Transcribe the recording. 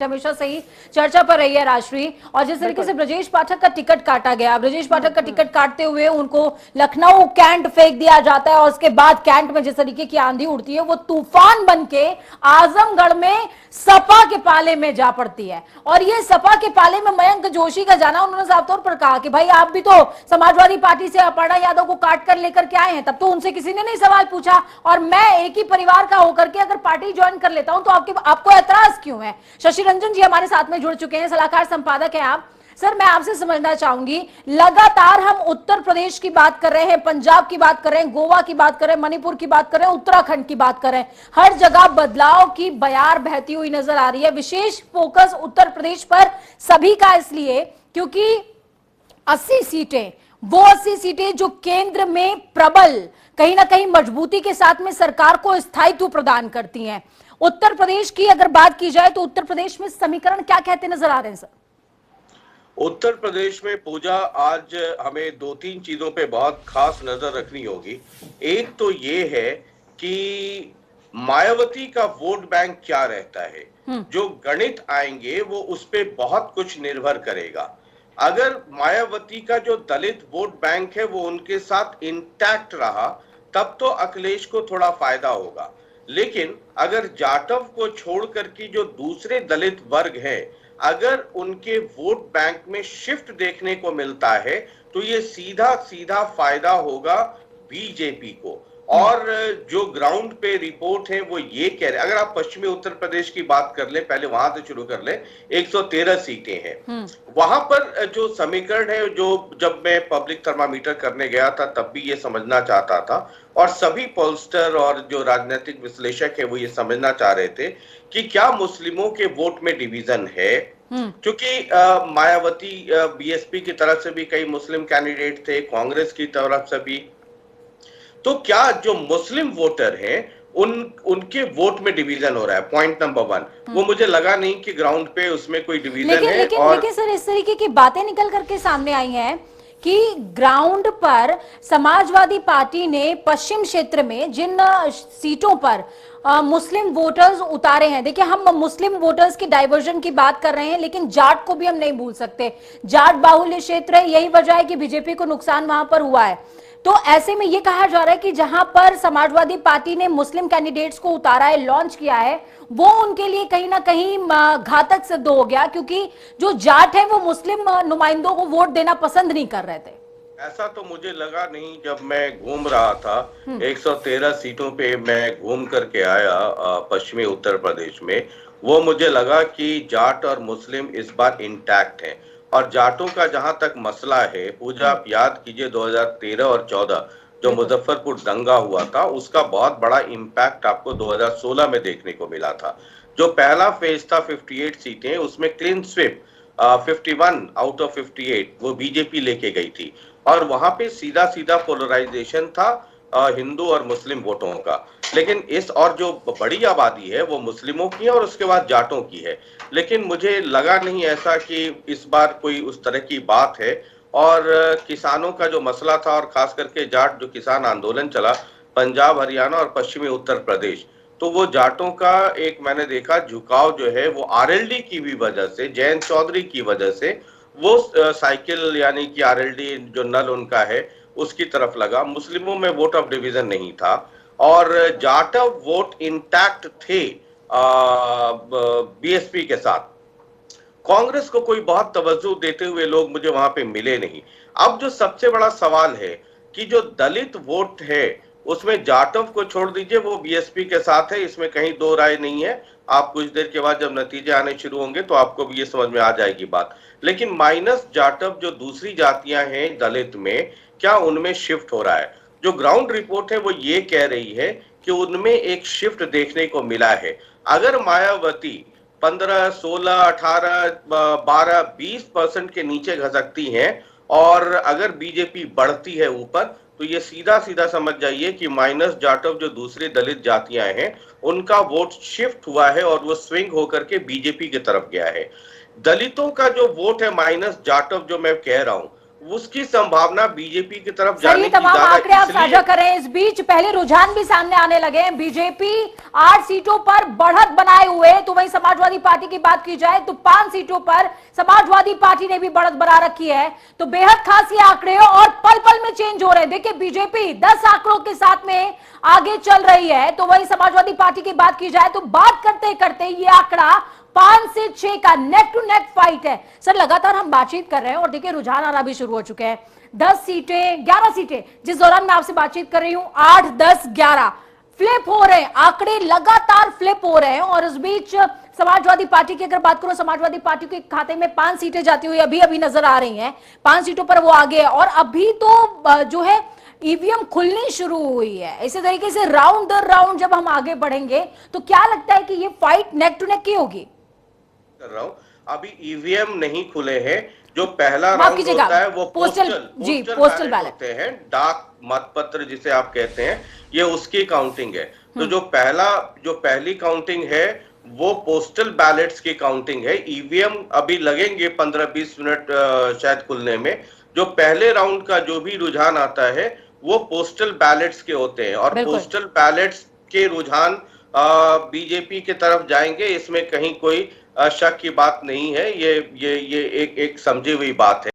हमेशा से ही चर्चा पर रही है राष्ट्रीय। और जिस तरीके से ब्रजेश पाठक का टिकट काटा गया, ब्रजेश पाठक का टिकट काटते हुए उनको लखनऊ कैंट फेंक दिया जाता है और उसके बाद कैंट में जिस तरीके की आंधी उड़ती है वो तूफान बनके आजमगढ़ में सपा के पाले में जा पड़ती है। और ये सपा के पाले में मयंक जोशी का जाना, उन्होंने साफ तौर पर कहा कि भाई आप भी तो समाजवादी पार्टी से अपर्णा यादव को काट कर लेकर के आए हैं, तब तो उनसे किसी ने नहीं सवाल पूछा, और मैं एक ही परिवार का होकर के अगर पार्टी ज्वाइन कर लेता हूं तो आपको ऐतराज क्यों है। शशि रंजन जी हमारे साथ में जुड़ चुके हैं, सलाहकार संपादक हैं आप। सर, मैं आपसे समझना चाहूंगी, लगातार हम उत्तर प्रदेश की बात कर रहे हैं, पंजाब की बात कर रहे हैं, गोवा की बात कर रहे हैं, मणिपुर की बात कर रहे हैं, उत्तराखंड की बात कर रहे हैं, हर जगह बदलाव की बयार बहती हुई नजर आ रही है। विशेष फोकस उत्तर प्रदेश पर सभी का इसलिए क्योंकि 80 सीटें, वो 80 सीटें जो केंद्र में प्रबल, कहीं ना कहीं मजबूती के साथ में सरकार को स्थायित्व प्रदान करती हैं। उत्तर प्रदेश की अगर बात की जाए तो उत्तर प्रदेश में समीकरण क्या कहते नजर आ रहे हैं सर? उत्तर प्रदेश में पूजा, आज हमें दो तीन चीजों पे बहुत खास नजर रखनी होगी। एक तो ये है कि मायावती का वोट बैंक क्या रहता है, जो गणित आएंगे वो उस पे बहुत कुछ निर्भर करेगा। अगर मायावती का जो दलित वोट बैंक है वो उनके साथ इंटैक्ट रहा तब तो अखिलेश को थोड़ा फायदा होगा, लेकिन अगर जाटव को छोड़ करके जो दूसरे दलित वर्ग है, अगर उनके वोट बैंक में शिफ्ट देखने को मिलता है तो ये सीधा सीधा फायदा होगा बीजेपी को। और जो ग्राउंड पे रिपोर्ट है वो ये कह रहे, अगर आप पश्चिमी उत्तर प्रदेश की बात कर ले, पहले वहां से शुरू कर ले, 113 सीटें हैं वहां पर। जो समीकरण है, जो जब मैं पब्लिक थर्मामीटर करने गया था तब भी ये समझना चाहता था, और सभी पोलस्टर और जो राजनीतिक विश्लेषक है वो ये समझना चाह रहे थे कि क्या मुस्लिमों के वोट में डिवीजन है, क्योंकि मायावती बीएसपी की तरफ से भी कई मुस्लिम कैंडिडेट थे, कांग्रेस की तरफ से भी, तो क्या जो मुस्लिम वोटर हैं उनके वोट में डिवीजन हो रहा है। पॉइंट नंबर 1, वो मुझे लगा नहीं कि ग्राउंड पे उसमें कोई डिवीजन है। लेकिन सर, इस तरीके की बातें निकल करके सामने आई हैं कि ग्राउंड पर समाजवादी पार्टी ने पश्चिम क्षेत्र में जिन सीटों पर मुस्लिम वोटर्स उतारे हैं, देखिए हम मुस्लिम वोटर्स की डाइवर्जन की बात कर रहे हैं, लेकिन जाट को भी हम नहीं भूल सकते। जाट बाहुल्य क्षेत्र है, यही वजह है कि बीजेपी को नुकसान वहां पर हुआ है। तो ऐसे में यह कहा जा रहा है कि जहां पर समाजवादी पार्टी ने मुस्लिम कैंडिडेट्स को उतारा है, लॉन्च किया है, वो उनके लिए कहीं ना कहीं घातक सिद्ध हो गया, क्योंकि जो जाट है वो मुस्लिम नुमाइंदों को वोट देना पसंद नहीं कर रहे थे। ऐसा तो मुझे लगा नहीं। जब मैं घूम रहा था 113 सीटों पे मैं घूम करके आया पश्चिमी उत्तर प्रदेश में, वो मुझे लगा कि जाट और मुस्लिम इस बार इंटैक्ट हैं। और जाटों का जहां तक मसला है, पूजा, आप याद कीजिए 2013 और 14 जो मुजफ्फरपुर दंगा हुआ था, उसका बहुत बड़ा इम्पैक्ट आपको 2016 में देखने को मिला था। जो पहला फेज था 58 सीटें, उसमें क्लीन स्विप 51 आउट ऑफ 58 वो बीजेपी लेके गई थी, और वहां पे सीधा सीधा पोलराइजेशन था हिंदू और मुस्लिम वोटों का। लेकिन इस, और जो बड़ी आबादी है वो मुस्लिमों की है और उसके बाद जाटों की है, लेकिन मुझे लगा नहीं ऐसा कि इस बार कोई उस तरह की बात है। और किसानों का जो मसला था, और खास करके जाट जो किसान आंदोलन चला पंजाब, हरियाणा और पश्चिमी उत्तर प्रदेश, तो वो जाटों का एक मैंने देखा झुकाव जो है वो आरएलडी की भी वजह से, जयंत चौधरी की वजह से, वो साइकिल यानी कि आरएलडी जो नल उनका है उसकी तरफ लगा। मुस्लिमों में वोट ऑफ डिवीजन नहीं था, और जाटव वोट इंटैक्ट थे बीएसपी के साथ। कांग्रेस को कोई बहुत तवज्जो देते हुए लोग मुझे वहां पे मिले नहीं। अब जो सबसे बड़ा सवाल है कि जो दलित वोट है उसमें जाटव को छोड़ दीजिए, वो बीएसपी के साथ है, इसमें कहीं दो राय नहीं है। आप कुछ देर के बाद जब नतीजे आने शुरू होंगे तो आपको भी ये समझ में आ जाएगी बात। लेकिन माइनस जाटव जो दूसरी जातियां हैं दलित में, क्या उनमें शिफ्ट हो रहा है? जो ग्राउंड रिपोर्ट है वो ये कह रही है कि उनमें एक शिफ्ट देखने को मिला है। अगर मायावती 15, 16, 18, 12, 20% के नीचे घसकती हैं और अगर बीजेपी बढ़ती है ऊपर, तो ये सीधा सीधा समझ जाइए कि माइनस जाटव जो दूसरी दलित जातियां हैं उनका वोट शिफ्ट हुआ है और वो स्विंग होकर के बीजेपी की तरफ गया है। दलितों का जो वोट है माइनस जाटव जो मैं कह रहा हूं, उसकी संभावना बीजेपी की तरफ सर, जाने ये की तमाम ज्यादा आंकड़े आप इसलिए। साझा करें। इस बीच पहले रुझान भी सामने आने लगे हैं। बीजेपी 8 सीटों पर बढ़त बनाए हुए, तो वहीं समाजवादी पार्टी की बात की जाए तो 5 सीटों पर समाजवादी पार्टी ने भी बढ़त बना रखी है। तो बेहद खास ये आंकड़े और पल पल में चेंज हो रहे हैं। देखिए, बीजेपी 10 आंकड़ों के साथ में आगे चल रही है, तो वहीं समाजवादी पार्टी की बात की जाए तो बात करते करते ये आंकड़ा 5 से 6 का नेक टू नेक फाइट है। सर, लगातार हम बातचीत कर रहे हैं और देखिए रुझान आना भी शुरू हो चुके हैं। 10 सीटें, 11 सीटें, जिस दौरान मैं आपसे बातचीत कर रही हूं, 8, 10, 11 फ्लिप हो रहे हैं, आंकड़े लगातार फ्लिप हो रहे हैं। और इस बीच समाजवादी पार्टी की अगर बात करो, समाजवादी पार्टी के खाते में 5 सीटें जाती हुई अभी अभी नजर आ रही हैं। 5 सीटों पर वो आगे है और अभी तो जो है ईवीएम खुलनी शुरू हुई है। इसी तरीके से राउंड दर राउंड जब हम आगे बढ़ेंगे तो क्या लगता है कि ये फाइट नेक टू नेक की होगी? कर रहा हूं, अभी ईवीएम नहीं खुले हैं। जो पहला माफ राउंड कीजिएगा, होता है वो पोस्टल, जी, पोस्टल बैलेट बैलेट होते हैं, डाक मतपत्र जिसे आप कहते हैं, ये उसकी काउंटिंग है। तो जो पहली काउंटिंग है वो पोस्टल बैलेट्स की काउंटिंग है। ईवीएम अभी लगेंगे 15-20 मिनट शायद खुलने में। जो पहले राउंड का जो भी रुझान आता है वो पोस्टल बैलेट्स के होते हैं, और पोस्टल बैलेट्स के रुझान बीजेपी की तरफ जाएंगे, इसमें कहीं कोई शक की बात नहीं है। ये एक समझी हुई बात है।